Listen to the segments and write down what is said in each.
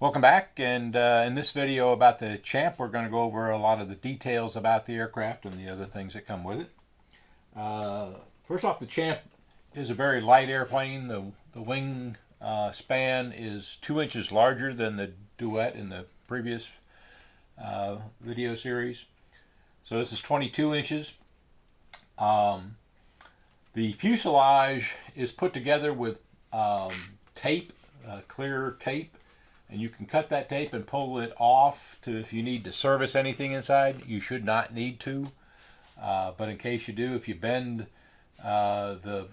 Welcome back, and in this video about the Champ, we're going to go over a lot of the details about the aircraft and the other things that come with it. First off, the Champ is a very light airplane. The wing span is 2 inches larger than the Duet in the previous video series. So this is 22 inches. The fuselage is put together with tape, clear tape. And you can cut that tape and pull it off to if you need to service anything inside. You should not need to, but in case you do, if you bend the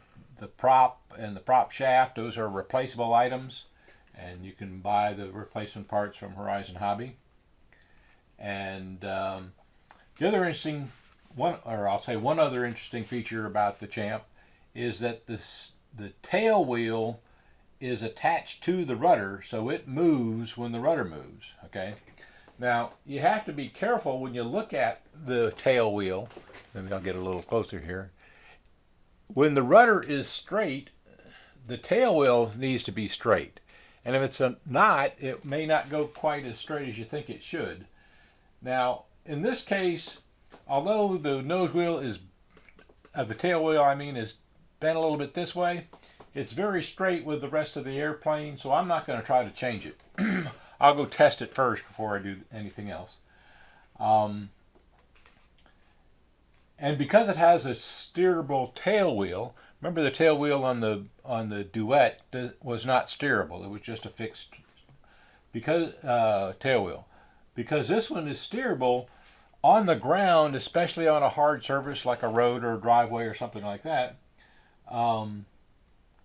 prop and the prop shaft, those are replaceable items, and you can buy the replacement parts from Horizon Hobby. And the other interesting one, or I'll say one other interesting feature about the Champ, is that the tail wheel is attached to the rudder, so it moves when the rudder moves. Okay, now you have to be careful when you look at the tail wheel. Maybe I'll get a little closer here. When the rudder is straight, the tail wheel needs to be straight, and if it's not, it may not go quite as straight as you think it should. Now in this case, although the nose wheel is the tail wheel is bent a little bit this way, it's very straight with the rest of the airplane, so I'm not going to try to change it. I'll go test it first before I do anything else. And because it has a steerable tail wheel, remember the tail wheel on the Duet was not steerable; it was just a fixed tail wheel. Because this one is steerable on the ground, especially on a hard surface like a road or a driveway or something like that.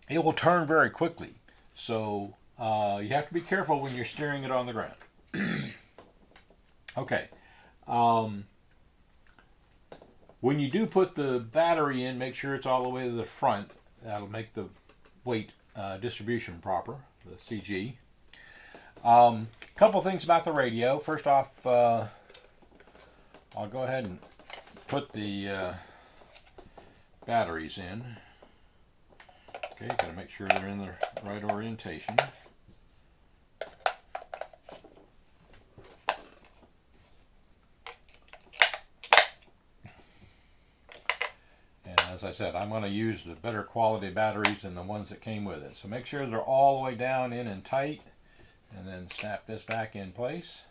It will turn very quickly, so you have to be careful when you're steering it on the ground. Okay, when you do put the battery in, make sure it's all the way to the front. That'll make the weight distribution proper, the CG. Couple things about the radio. First off, I'll go ahead and put the batteries in. Okay, got to make sure they're in the right orientation. And as I said, I'm going to use the better quality batteries than the ones that came with it. So make sure they're all the way down in and tight, and then snap this back in place.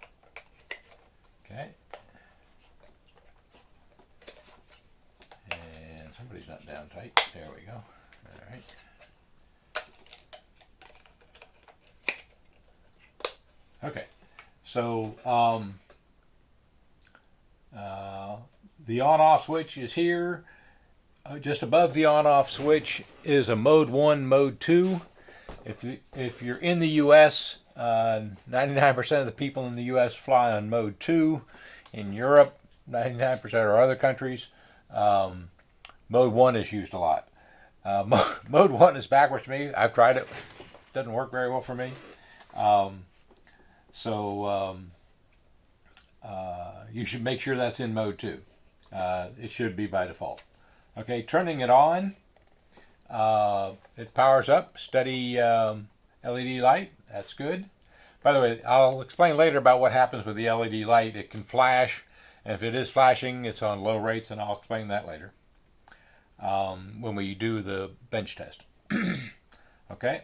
Okay. And somebody's not down tight. There we go. All right. Okay, so the on-off switch is here. Just above the on-off switch is a Mode 1, Mode 2. If you're in the U.S., 99% of the people in the U.S. fly on Mode 2. In Europe, 99% or other countries, Mode 1 is used a lot. Mode 1 is backwards to me. I've tried it. It doesn't work very well for me. So you should make sure that's in Mode 2. It should be by default. Okay, turning it on, it powers up, steady LED light. That's good. By the way, I'll explain later about what happens with the LED light. It can flash, and if it is flashing, it's on low rates, and I'll explain that later when we do the bench test. Okay,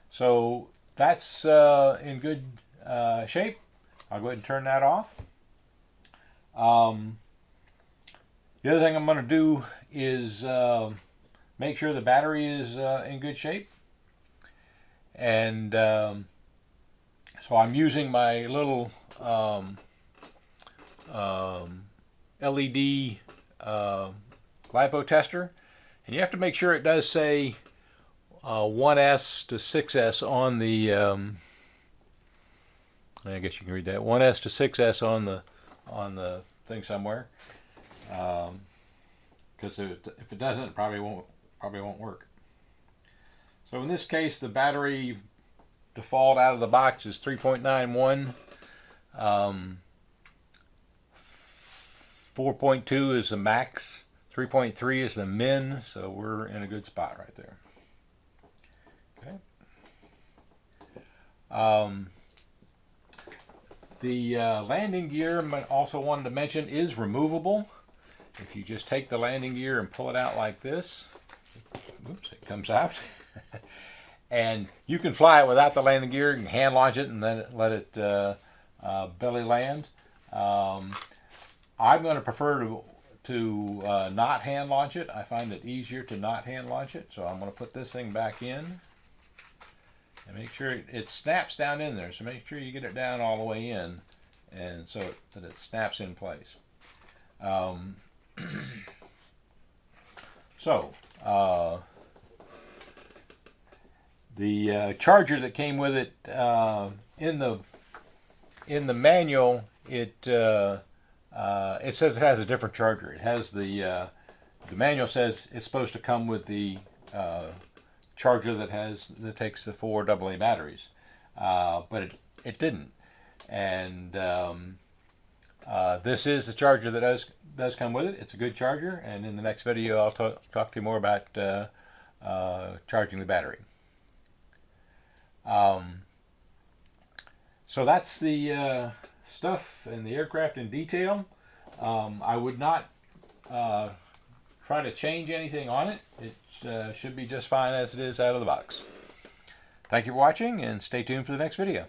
so that's in good shape. I'll go ahead and turn that off. The other thing I'm going to do is make sure the battery is in good shape. And so I'm using my little LED LiPo tester. And you have to make sure it does say 1S to 6S on the I guess you can read that 1S to 6S on the thing somewhere, because if it doesn't, it probably won't work. So in this case, the battery default out of the box is 3.91. 4.2 is the max. 3.3 is the min. So we're in a good spot right there. Okay. The landing gear, I also wanted to mention, is removable. If you just take the landing gear and pull it out like this, oops, it comes out. And you can fly it without the landing gear. You can hand launch it and then let it belly land. I'm going to prefer to not hand launch it. I find it easier to not hand launch it. So I'm going to put this thing back in. And make sure it snaps down in there. So make sure you get it down all the way in, and so that it snaps in place. The charger that came with it, in the manual, it says it has a different charger. It has the manual says it's supposed to come with the charger that takes the 4 AA batteries, but it didn't. And this is the charger that does come with it. It's a good charger, and in the next video I'll talk to you more about charging the battery. So that's the stuff in the aircraft in detail. I would not try to change anything on it. It should be just fine as it is out of the box. Thank you for watching, and stay tuned for the next video.